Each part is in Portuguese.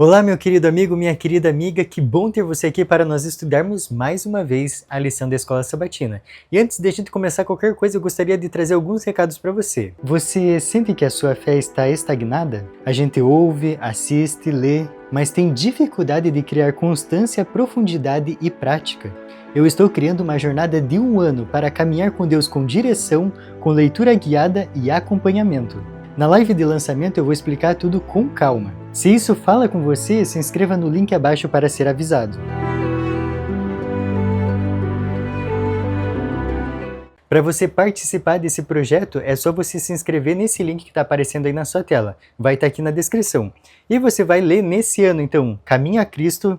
Olá, meu querido amigo, minha querida amiga, que bom ter você aqui para nós estudarmos mais uma vez a lição da Escola Sabatina. E antes de a gente começar qualquer coisa, eu gostaria de trazer alguns recados para você. Você sente que a sua fé está estagnada? A gente ouve, assiste, lê, mas tem dificuldade de criar constância, profundidade e prática. Eu estou criando uma jornada de 1 ano para caminhar com Deus com direção, com leitura guiada e acompanhamento. Na live de lançamento eu vou explicar tudo com calma. Se isso fala com você, se inscreva no link abaixo para ser avisado. Para você participar desse projeto, é só você se inscrever nesse link que está aparecendo aí na sua tela. Vai estar aqui na descrição. E você vai ler nesse ano, então, Caminho a Cristo,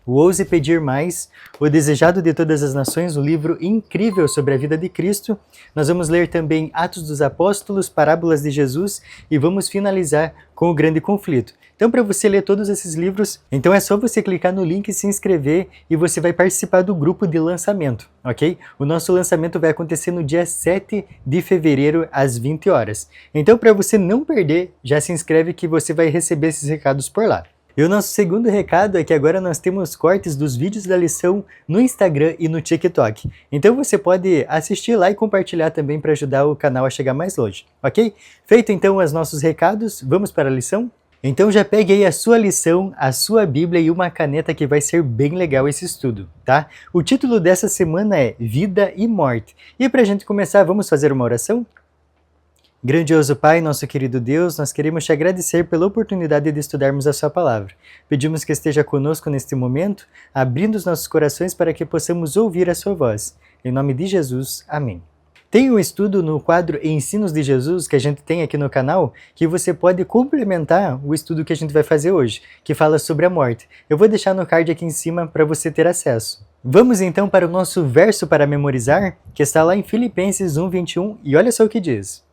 o Ouse Pedir Mais, O Desejado de Todas as Nações, um livro incrível sobre a vida de Cristo. Nós vamos ler também Atos dos Apóstolos, Parábolas de Jesus e vamos finalizar com o Grande Conflito. Então, para você ler todos esses livros, então é só você clicar no link e se inscrever e você vai participar do grupo de lançamento, ok? O nosso lançamento vai acontecer no dia 7 de fevereiro, às 20 horas. Então, para você não perder, já se inscreve que você vai receber esses recados por lá. E o nosso segundo recado é que agora nós temos cortes dos vídeos da lição no Instagram e no TikTok. Então você pode assistir lá e compartilhar também para ajudar o canal a chegar mais longe, ok? Feito então os nossos recados, vamos para a lição? Então já pegue aí a sua lição, a sua Bíblia e uma caneta que vai ser bem legal esse estudo, tá? O título dessa semana é Vida e Morte. E para a gente começar, vamos fazer uma oração? Grandioso Pai, nosso querido Deus, nós queremos te agradecer pela oportunidade de estudarmos a sua palavra. Pedimos que esteja conosco neste momento, abrindo os nossos corações para que possamos ouvir a sua voz. Em nome de Jesus, amém. Tem um estudo no quadro Ensinos de Jesus que a gente tem aqui no canal que você pode complementar o estudo que a gente vai fazer hoje, que fala sobre a morte. Eu vou deixar no card aqui em cima para você ter acesso. Vamos então para o nosso verso para memorizar, que está lá em Filipenses 1:21, e olha só o que diz.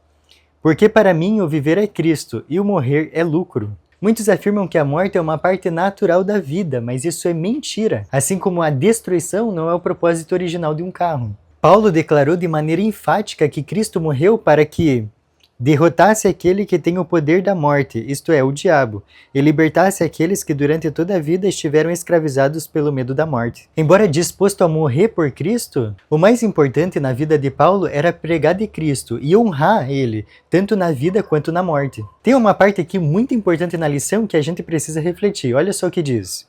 Porque para mim o viver é Cristo e o morrer é lucro. Muitos afirmam que a morte é uma parte natural da vida, mas isso é mentira. Assim como a destruição não é o propósito original de um carro. Paulo declarou de maneira enfática que Cristo morreu para que derrotasse aquele que tem o poder da morte, isto é, o diabo, e libertasse aqueles que durante toda a vida estiveram escravizados pelo medo da morte. Embora disposto a morrer por Cristo, o mais importante na vida de Paulo era pregar de Cristo e honrar ele, tanto na vida quanto na morte. Tem uma parte aqui muito importante na lição que a gente precisa refletir, olha só o que diz.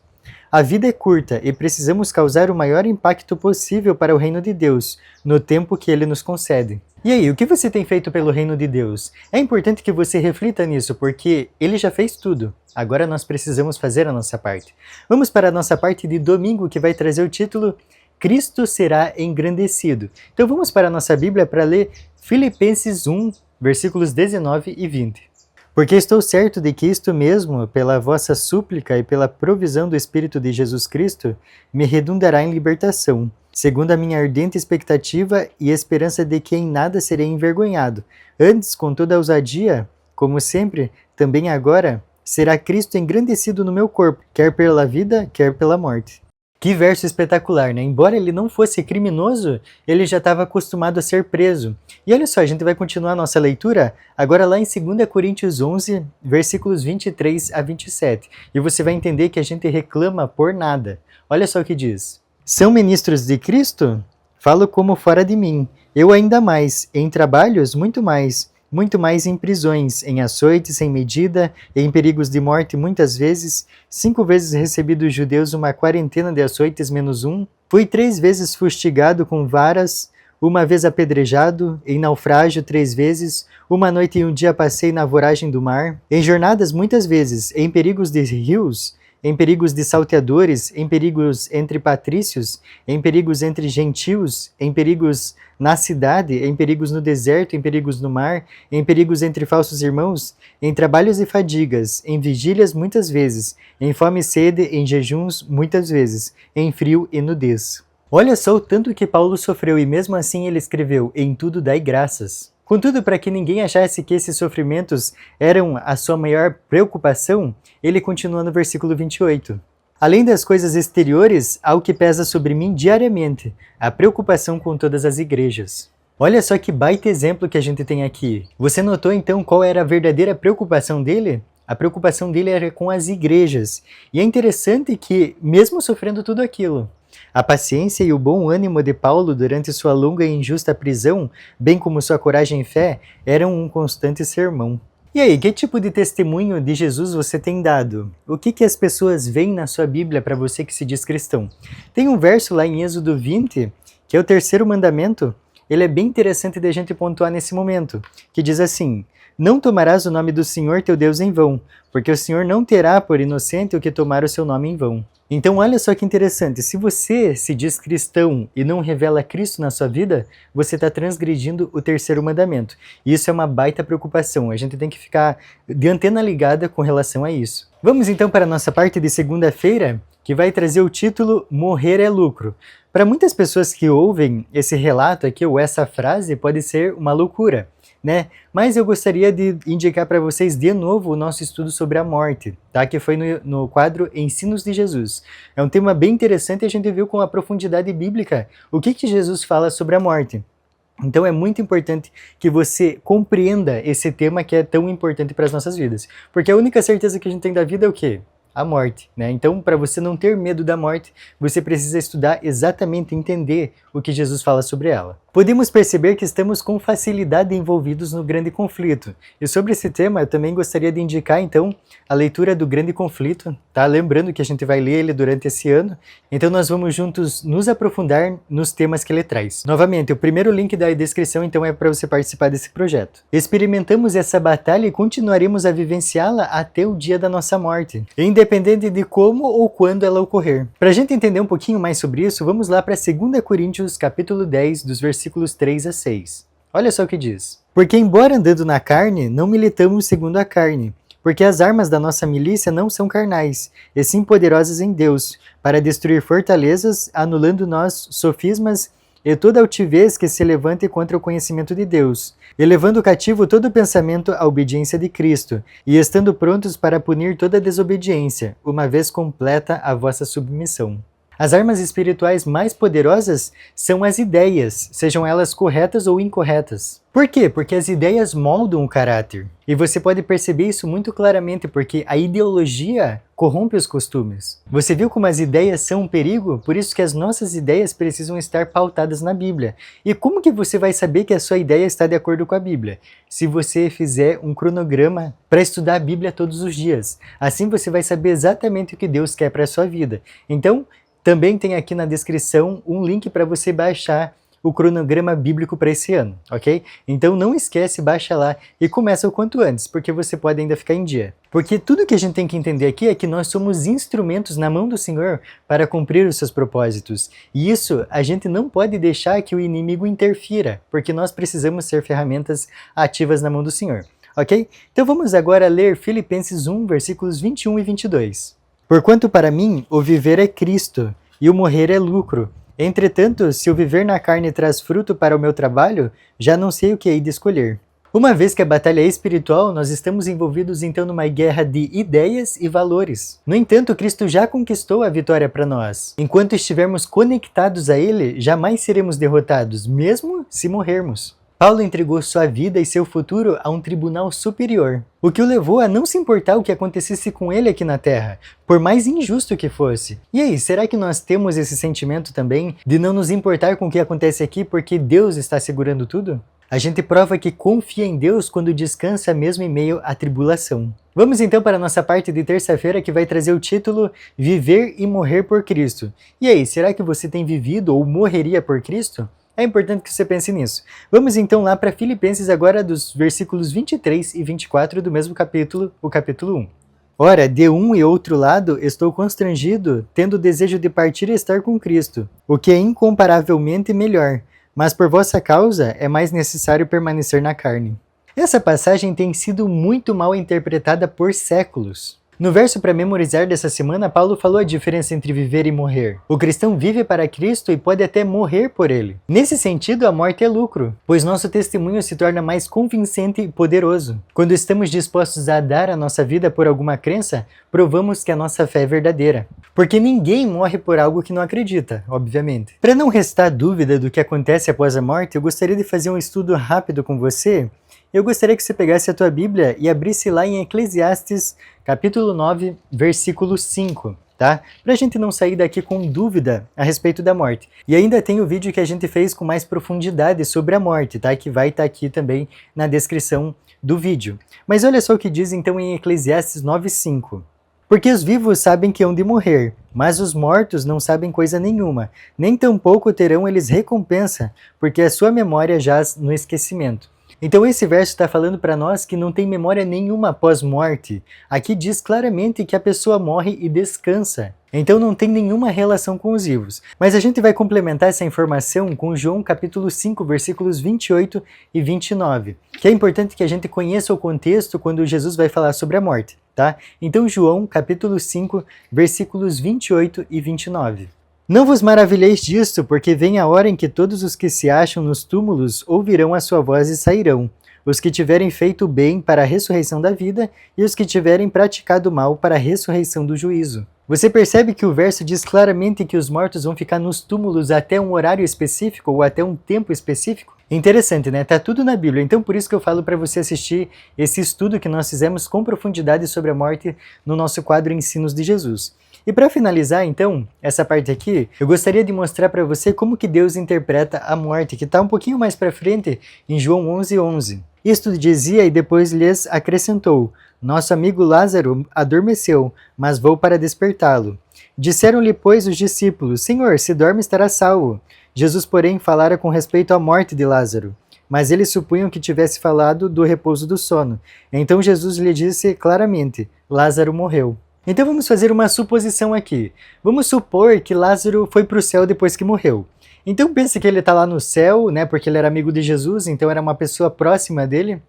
A vida é curta e precisamos causar o maior impacto possível para o reino de Deus, no tempo que Ele nos concede. E aí, o que você tem feito pelo reino de Deus? É importante que você reflita nisso, porque Ele já fez tudo. Agora nós precisamos fazer a nossa parte. Vamos para a nossa parte de domingo, que vai trazer o título Cristo será engrandecido. Então vamos para a nossa Bíblia para ler Filipenses 1, versículos 19 e 20. Porque estou certo de que isto mesmo, pela vossa súplica e pela provisão do Espírito de Jesus Cristo, me redundará em libertação, segundo a minha ardente expectativa e esperança de que em nada serei envergonhado. Antes, com toda a ousadia, como sempre, também agora, será Cristo engrandecido no meu corpo, quer pela vida, quer pela morte. Que verso espetacular, né? Embora ele não fosse criminoso, ele já estava acostumado a ser preso. E olha só, a gente vai continuar a nossa leitura agora lá em 2 Coríntios 11, versículos 23 a 27. E você vai entender que a gente reclama por nada. Olha só o que diz. São ministros de Cristo? Falo como fora de mim. Eu ainda mais, em trabalhos, muito mais em prisões, em açoites sem medida, em perigos de morte muitas vezes, 5 vezes recebi dos judeus uma quarentena de açoites menos 1, fui 3 vezes fustigado com varas, 1 vez apedrejado, em naufrágio 3 vezes, 1 noite e 1 dia passei na voragem do mar, em jornadas muitas vezes, em perigos de rios, em perigos de salteadores, em perigos entre patrícios, em perigos entre gentios, em perigos na cidade, em perigos no deserto, em perigos no mar, em perigos entre falsos irmãos, em trabalhos e fadigas, em vigílias muitas vezes, em fome e sede, em jejuns muitas vezes, em frio e nudez. Olha só o tanto que Paulo sofreu e mesmo assim ele escreveu, em tudo dai graças. Contudo, para que ninguém achasse que esses sofrimentos eram a sua maior preocupação, ele continua no versículo 28. Além das coisas exteriores, há o que pesa sobre mim diariamente, a preocupação com todas as igrejas. Olha só que baita exemplo que a gente tem aqui. Você notou então qual era a verdadeira preocupação dele? A preocupação dele era com as igrejas. E é interessante que, mesmo sofrendo tudo aquilo, a paciência e o bom ânimo de Paulo durante sua longa e injusta prisão, bem como sua coragem e fé, eram um constante sermão. E aí, que tipo de testemunho de Jesus você tem dado? O que as pessoas veem na sua Bíblia para você que se diz cristão? Tem um verso lá em Êxodo 20, que é o terceiro mandamento. Ele é bem interessante de a gente pontuar nesse momento, que diz assim: não tomarás o nome do Senhor teu Deus em vão, porque o Senhor não terá por inocente o que tomar o seu nome em vão. Então olha só que interessante, se você se diz cristão e não revela Cristo na sua vida, você está transgredindo o terceiro mandamento. E isso é uma baita preocupação, a gente tem que ficar de antena ligada com relação a isso. Vamos então para a nossa parte de segunda-feira, que vai trazer o título Morrer é lucro. Para muitas pessoas que ouvem esse relato aqui, ou essa frase, pode ser uma loucura, né? Mas eu gostaria de indicar para vocês de novo o nosso estudo sobre a morte, tá? Que foi no quadro Ensinos de Jesus. É um tema bem interessante e a gente viu com a profundidade bíblica o que Jesus fala sobre a morte. Então é muito importante que você compreenda esse tema que é tão importante para as nossas vidas. Porque a única certeza que a gente tem da vida é o quê? A morte, né? Então, para você não ter medo da morte, você precisa estudar exatamente, entender o que Jesus fala sobre ela. Podemos perceber que estamos com facilidade envolvidos no grande conflito. E sobre esse tema, eu também gostaria de indicar, então, a leitura do grande conflito, tá? Lembrando que a gente vai ler ele durante esse ano, então nós vamos juntos nos aprofundar nos temas que ele traz. Novamente, o primeiro link da descrição, então, é para você participar desse projeto. Experimentamos essa batalha e continuaremos a vivenciá-la até o dia da nossa morte, independente de como ou quando ela ocorrer. Para a gente entender um pouquinho mais sobre isso, vamos lá para 2 Coríntios, capítulo 10, dos versículos 3 a 6. Olha só o que diz. Porque embora andando na carne, não militamos segundo a carne, porque as armas da nossa milícia não são carnais, e sim poderosas em Deus, para destruir fortalezas, anulando nós sofismas e toda altivez que se levante contra o conhecimento de Deus, e levando cativo todo pensamento à obediência de Cristo, e estando prontos para punir toda desobediência, uma vez completa a vossa submissão. As armas espirituais mais poderosas são as ideias, sejam elas corretas ou incorretas. Por quê? Porque as ideias moldam o caráter. E você pode perceber isso muito claramente, porque a ideologia corrompe os costumes. Você viu como as ideias são um perigo? Por isso que as nossas ideias precisam estar pautadas na Bíblia. E como que você vai saber que a sua ideia está de acordo com a Bíblia? Se você fizer um cronograma para estudar a Bíblia todos os dias. Assim você vai saber exatamente o que Deus quer para a sua vida. Então, também tem aqui na descrição um link para você baixar o cronograma bíblico para esse ano, ok? Então não esquece, baixa lá e começa o quanto antes, porque você pode ainda ficar em dia. Porque tudo que a gente tem que entender aqui é que nós somos instrumentos na mão do Senhor para cumprir os seus propósitos. E isso a gente não pode deixar que o inimigo interfira, porque nós precisamos ser ferramentas ativas na mão do Senhor, ok? Então vamos agora ler Filipenses 1, versículos 21 e 22. Porquanto para mim o viver é Cristo, e o morrer é lucro. Entretanto, se o viver na carne traz fruto para o meu trabalho, já não sei o que hei de escolher. Uma vez que a batalha é espiritual, nós estamos envolvidos então numa guerra de ideias e valores. No entanto, Cristo já conquistou a vitória para nós. Enquanto estivermos conectados a Ele, jamais seremos derrotados, mesmo se morrermos. Paulo entregou sua vida e seu futuro a um tribunal superior, o que o levou a não se importar o que acontecesse com ele aqui na Terra, por mais injusto que fosse. E aí, será que nós temos esse sentimento também de não nos importar com o que acontece aqui porque Deus está segurando tudo? A gente prova que confia em Deus quando descansa mesmo em meio à tribulação. Vamos então para a nossa parte de terça-feira que vai trazer o título Viver e Morrer por Cristo. E aí, será que você tem vivido ou morreria por Cristo? É importante que você pense nisso. Vamos então lá para Filipenses agora dos versículos 23 e 24 do mesmo capítulo, o capítulo 1. Ora, de um e outro lado estou constrangido, tendo o desejo de partir e estar com Cristo, o que é incomparavelmente melhor, mas por vossa causa é mais necessário permanecer na carne. Essa passagem tem sido muito mal interpretada por séculos. No verso para memorizar dessa semana, Paulo falou a diferença entre viver e morrer. O cristão vive para Cristo e pode até morrer por ele. Nesse sentido, a morte é lucro, pois nosso testemunho se torna mais convincente e poderoso. Quando estamos dispostos a dar a nossa vida por alguma crença, provamos que a nossa fé é verdadeira. Porque ninguém morre por algo que não acredita, obviamente. Para não restar dúvida do que acontece após a morte, eu gostaria de fazer um estudo rápido com você Eu gostaria que você pegasse a tua Bíblia e abrisse lá em Eclesiastes, capítulo 9, versículo 5. Tá? Para a gente não sair daqui com dúvida a respeito da morte. E ainda tem o vídeo que a gente fez com mais profundidade sobre a morte, tá? Que vai estar aqui também na descrição do vídeo. Mas olha só o que diz então em Eclesiastes 9:5. Porque os vivos sabem que hão de morrer, mas os mortos não sabem coisa nenhuma, nem tampouco terão eles recompensa, porque a sua memória jaz no esquecimento. Então esse verso está falando para nós que não tem memória nenhuma após morte. Aqui diz claramente que a pessoa morre e descansa. Então não tem nenhuma relação com os vivos. Mas a gente vai complementar essa informação com João capítulo 5, versículos 28 e 29. Que é importante que a gente conheça o contexto quando Jesus vai falar sobre a morte, tá? Então João capítulo 5, versículos 28 e 29. Não vos maravilheis disto, porque vem a hora em que todos os que se acham nos túmulos ouvirão a sua voz e sairão, os que tiverem feito o bem para a ressurreição da vida e os que tiverem praticado o mal para a ressurreição do juízo. Você percebe que o verso diz claramente que os mortos vão ficar nos túmulos até um horário específico ou até um tempo específico? Interessante, né? Tá tudo na Bíblia, então por isso que eu falo para você assistir esse estudo que nós fizemos com profundidade sobre a morte no nosso quadro Ensinos de Jesus. E para finalizar, então, essa parte aqui, eu gostaria de mostrar para você como que Deus interpreta a morte, que está um pouquinho mais para frente em João 11:11. Isto dizia e depois lhes acrescentou: Nosso amigo Lázaro adormeceu, mas vou para despertá-lo. Disseram-lhe, pois, os discípulos: Senhor, se dorme estará salvo. Jesus, porém, falara com respeito à morte de Lázaro. Mas eles supunham que tivesse falado do repouso do sono. Então Jesus lhe disse claramente: Lázaro morreu. Então vamos fazer uma suposição aqui. Vamos supor que Lázaro foi para o céu depois que morreu. Então pense que ele está lá no céu, né, porque ele era amigo de Jesus, então era uma pessoa próxima dele.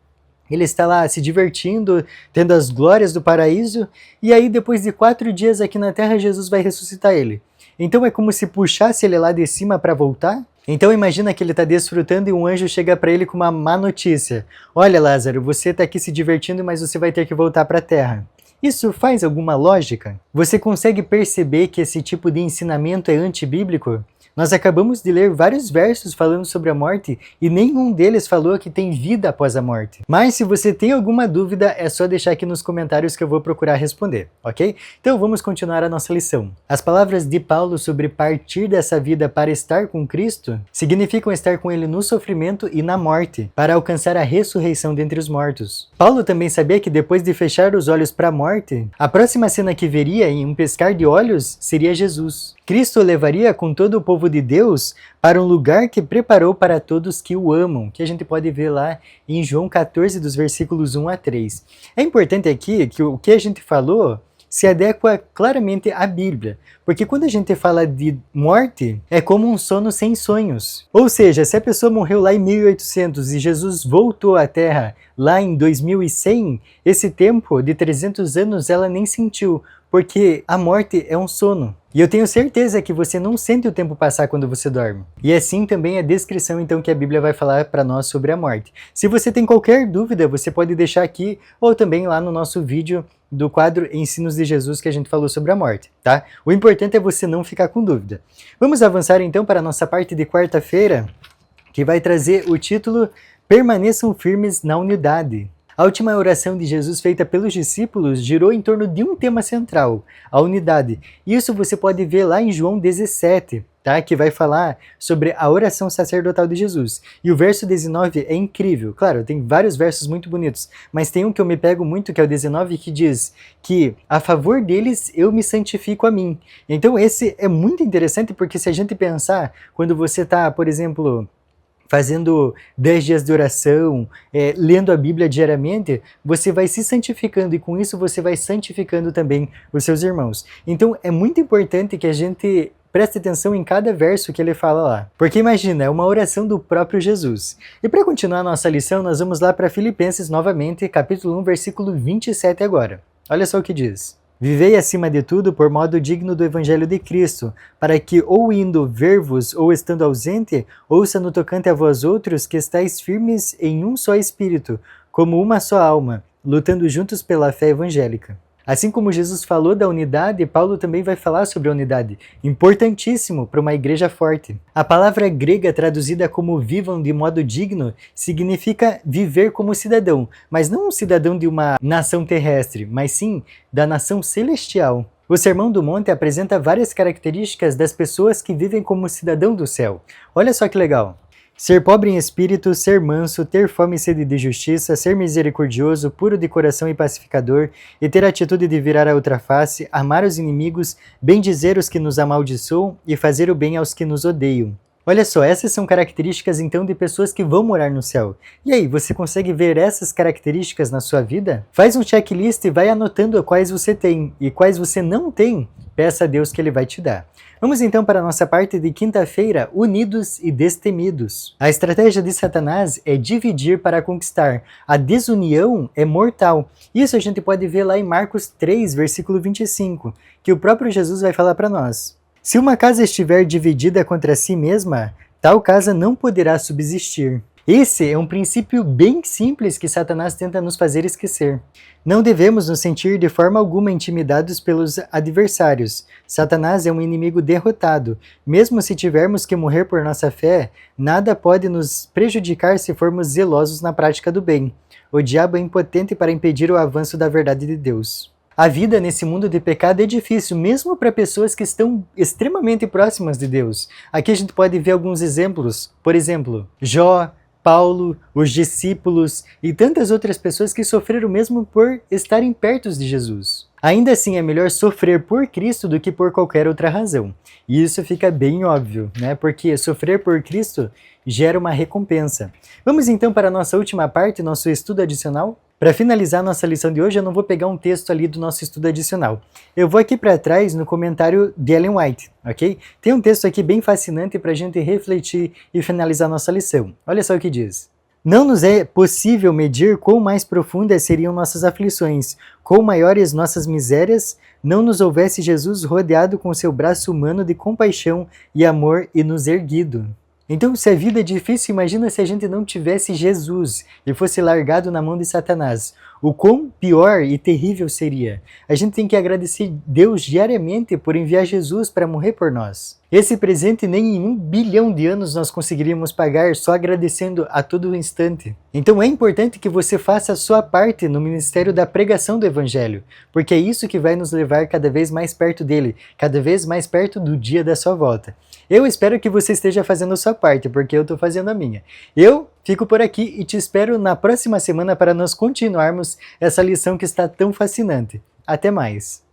Ele está lá se divertindo, tendo as glórias do paraíso, e aí depois de 4 dias aqui na terra, Jesus vai ressuscitar ele. Então é como se puxasse ele lá de cima para voltar? Então imagina que ele está desfrutando e um anjo chega para ele com uma má notícia. Olha, Lázaro, você está aqui se divertindo, mas você vai ter que voltar para a terra. Isso faz alguma lógica? Você consegue perceber que esse tipo de ensinamento é antibíblico? Nós acabamos de ler vários versos falando sobre a morte e nenhum deles falou que tem vida após a morte. Mas se você tem alguma dúvida, é só deixar aqui nos comentários que eu vou procurar responder, ok? Então vamos continuar a nossa lição. As palavras de Paulo sobre partir dessa vida para estar com Cristo significam estar com Ele no sofrimento e na morte, para alcançar a ressurreição dentre os mortos. Paulo também sabia que depois de fechar os olhos para a morte, a próxima cena que veria em um piscar de olhos seria Jesus. Cristo o levaria com todo o povo de Deus para um lugar que preparou para todos que o amam, que a gente pode ver lá em João 14, dos versículos 1 a 3. É importante aqui que o que a gente falou se adequa claramente à Bíblia, porque quando a gente fala de morte, é como um sono sem sonhos. Ou seja, se a pessoa morreu lá em 1800 e Jesus voltou à Terra lá em 2100, esse tempo de 300 anos ela nem sentiu, porque a morte é um sono. E eu tenho certeza que você não sente o tempo passar quando você dorme. E assim também a descrição então que a Bíblia vai falar para nós sobre a morte. Se você tem qualquer dúvida, você pode deixar aqui ou também lá no nosso vídeo do quadro Ensinos de Jesus que a gente falou sobre a morte, tá? O importante é você não ficar com dúvida. Vamos avançar então para a nossa parte de quarta-feira, que vai trazer o título Permaneçam firmes na unidade. A última oração de Jesus feita pelos discípulos girou em torno de um tema central, a unidade. Isso você pode ver lá em João 17, tá? Que vai falar sobre a oração sacerdotal de Jesus. E o verso 19 é incrível. Claro, tem vários versos muito bonitos, mas tem um que eu me pego muito, que é o 19, que diz que a favor deles eu me santifico a mim. Então esse é muito interessante, porque se a gente pensar, quando você está, por exemplo, fazendo 10 dias de oração, lendo a Bíblia diariamente, você vai se santificando e com isso você vai santificando também os seus irmãos. Então é muito importante que a gente preste atenção em cada verso que ele fala lá. Porque imagina, é uma oração do próprio Jesus. E para continuar a nossa lição, nós vamos lá para Filipenses novamente, capítulo 1, versículo 27 agora. Olha só o que diz. Vivei acima de tudo por modo digno do Evangelho de Cristo, para que, ou indo ver-vos, ou estando ausente, ouça no tocante a vós outros que estáis firmes em um só espírito, como uma só alma, lutando juntos pela fé evangélica. Assim como Jesus falou da unidade, Paulo também vai falar sobre a unidade, importantíssimo para uma igreja forte. A palavra grega traduzida como vivam de modo digno significa viver como cidadão, mas não um cidadão de uma nação terrestre, mas sim da nação celestial. O Sermão do Monte apresenta várias características das pessoas que vivem como cidadão do céu. Olha só que legal! Ser pobre em espírito, ser manso, ter fome e sede de justiça, ser misericordioso, puro de coração e pacificador, e ter a atitude de virar a outra face, amar os inimigos, bendizer os que nos amaldiçoam e fazer o bem aos que nos odeiam. Olha só, essas são características então de pessoas que vão morar no céu. E aí, você consegue ver essas características na sua vida? Faz um checklist e vai anotando quais você tem e quais você não tem. Peça a Deus que Ele vai te dar. Vamos então para a nossa parte de quinta-feira, unidos e destemidos. A estratégia de Satanás é dividir para conquistar. A desunião é mortal. Isso a gente pode ver lá em Marcos 3, versículo 25, que o próprio Jesus vai falar para nós. Se uma casa estiver dividida contra si mesma, tal casa não poderá subsistir. Esse é um princípio bem simples que Satanás tenta nos fazer esquecer. Não devemos nos sentir de forma alguma intimidados pelos adversários. Satanás é um inimigo derrotado. Mesmo se tivermos que morrer por nossa fé, nada pode nos prejudicar se formos zelosos na prática do bem. O diabo é impotente para impedir o avanço da verdade de Deus. A vida nesse mundo de pecado é difícil, mesmo para pessoas que estão extremamente próximas de Deus. Aqui a gente pode ver alguns exemplos. Por exemplo, Jó, Paulo, os discípulos e tantas outras pessoas que sofreram mesmo por estarem perto de Jesus. Ainda assim, é melhor sofrer por Cristo do que por qualquer outra razão. E isso fica bem óbvio, né? Porque sofrer por Cristo gera uma recompensa. Vamos então para a nossa última parte, nosso estudo adicional? Para finalizar nossa lição de hoje, eu não vou pegar um texto ali do nosso estudo adicional. Eu vou aqui para trás no comentário de Ellen White, ok? Tem um texto aqui bem fascinante para a gente refletir e finalizar nossa lição. Olha só o que diz. Não nos é possível medir quão mais profundas seriam nossas aflições, quão maiores nossas misérias, não nos houvesse Jesus rodeado com seu braço humano de compaixão e amor e nos erguido. Então, se a vida é difícil, imagina se a gente não tivesse Jesus e fosse largado na mão de Satanás. O quão pior e terrível seria. A gente tem que agradecer Deus diariamente por enviar Jesus para morrer por nós. Esse presente nem em 1 bilhão de anos nós conseguiríamos pagar só agradecendo a todo instante. Então é importante que você faça a sua parte no ministério da pregação do Evangelho, porque é isso que vai nos levar cada vez mais perto dele, cada vez mais perto do dia da sua volta. Eu espero que você esteja fazendo a sua parte, porque eu estou fazendo a minha. Eu fico por aqui e te espero na próxima semana para nós continuarmos essa lição que está tão fascinante. Até mais!